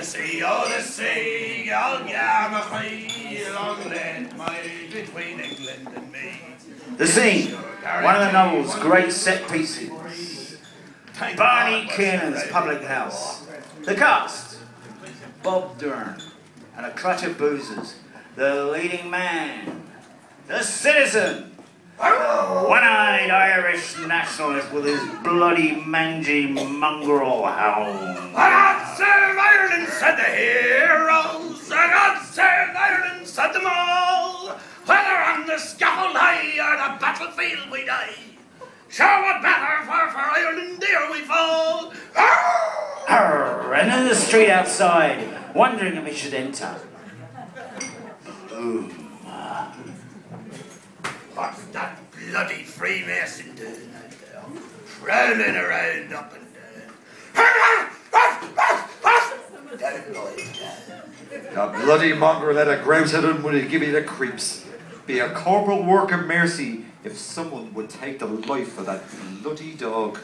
sea, oh the sea, oh yeah, between England and me. The scene, one of the novel's great set pieces. Barney Kiernan's public house. The cast, Bob Durn and a clutch of boozers. The leading man, the citizen, one-eyed Irish nationalist with his bloody mangy mongrel hound. God save Ireland, said the heroes. God save Ireland, said them all. Whether on the scaffold high or the battlefield we die, sure what matter, for Ireland dear we fall. Arr, and in the street outside, wondering if he should enter. Boom. What's that bloody Freemason doing out there? Prowling around up and down. The bloody mongrel let a grouse at him would he give me the creeps. Be a corporal work of mercy if someone would take the life of that bloody dog.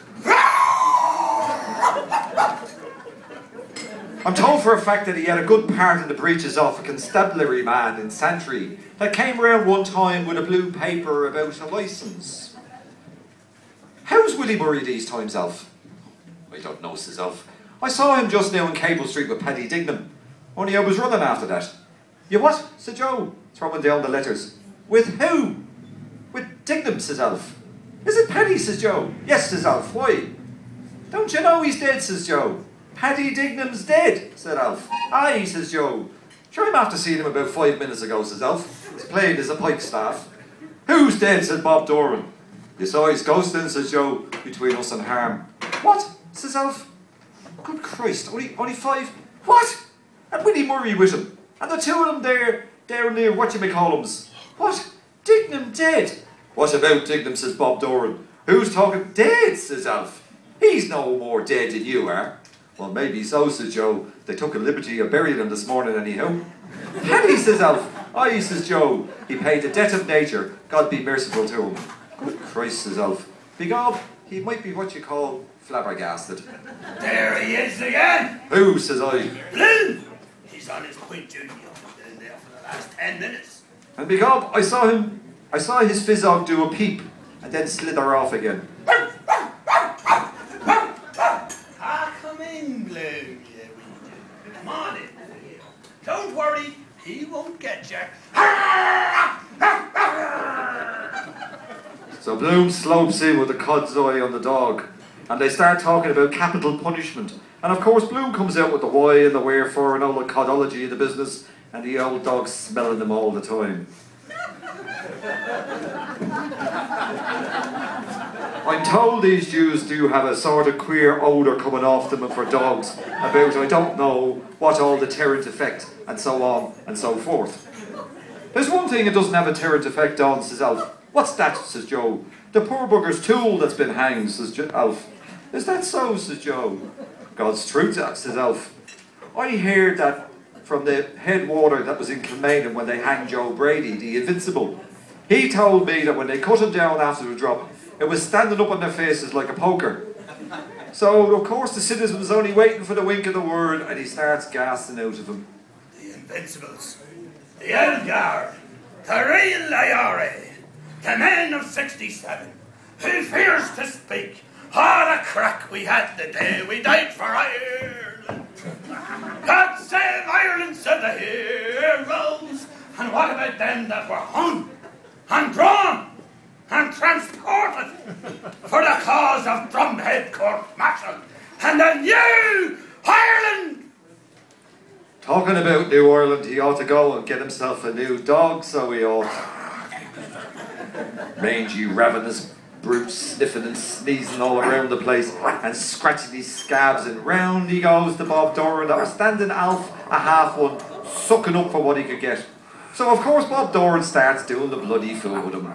I'm told for a fact that he had a good part in the breaches off a constabulary man in Santry that came round one time with a blue paper about a licence. How's Willie Murray these times, Alf? I don't know, says Alf. I saw him just now in Cable Street with Paddy Dignam. Only I was running after that. You what? Said Joe, throwing down the letters. With who? With Dignam, says Alf. Is it Paddy, says Joe. Yes, says Alf. Why? Don't you know he's dead, says Joe. Paddy Dignam's dead, said Alf. Aye, says Joe. Sure, I'm after seeing him about 5 minutes ago, says Alf. He's playing as a pike staff. Who's dead, said Bob Doran. You saw his ghost then, says Joe, between us and harm. What? Says Alf. Good Christ, only 5? What? And Willie Murray with him. And the two of them there near whatchamacallums. What? Dignam dead? What about Dignam, says Bob Doran. Who's talking dead, says Alf. He's no more dead than you are. Well, maybe so, says Joe. They took a liberty of burying him this morning anyhow. Paddy, says Alf. Aye, says Joe. He paid the debt of nature. God be merciful to him. Good Christ, says Alf. Begob, he might be what you call flabbergasted. There he is again. Who, says I. Blue. He's on his point duty up and down there for the last 10 minutes. And begob, I saw his fizzog do a peep and then slither off again. Come in, Blue. Yeah, we do. Come on in. Don't worry, he won't get you. So Bloom slopes in with a cod's eye on the dog, and they start talking about capital punishment. And of course Bloom comes out with the why and the wherefore and all the codology of the business, and the old dog's smelling them all the time. I'm told these Jews do have a sort of queer odour coming off them for dogs about I don't know what all the terrant effect and so on and so forth. There's one thing it doesn't have a terrant effect on, says Alf. What's that, says Joe. The poor bugger's tool that's been hanged, says Alf. Is that so, says Joe. God's truth, says Alf. I heard that from the head warder that was in Kilmainham when they hanged Joe Brady, the Invincible. He told me that when they cut him down after the drop, it was standing up on their faces like a poker. So, of course, the citizen's only waiting for the wink of the word, and he starts gassing out of him. The Invincibles, the Elgar, the real Iore, the men of 67, who fears to speak. All the crack we had the day we died for Ireland. God save Ireland, said the heroes. And what about them that were hung and drawn and transported for the cause of Drumhead Court Martial and the new Ireland? Talking about New Ireland, he ought to go and get himself a new dog, so he ought. Mangy, ravenous brute, sniffing and sneezing all around the place and scratching his scabs, and round he goes to Bob Doran that was standing Alf a half one, sucking up for what he could get. So of course Bob Doran starts doing the bloody fool with him.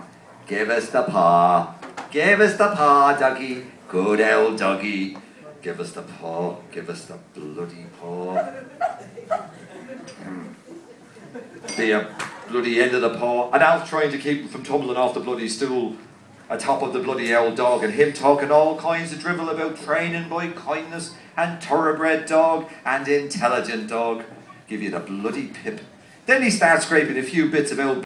Give us the paw, doggy, good old doggy. Give us the paw, give us the bloody paw. Be a bloody end of the paw, and Alf trying to keep him from tumbling off the bloody stool atop of the bloody old dog, and him talking all kinds of drivel about training by kindness and thoroughbred dog and intelligent dog. Give you the bloody pip. Then he starts scraping a few bits of old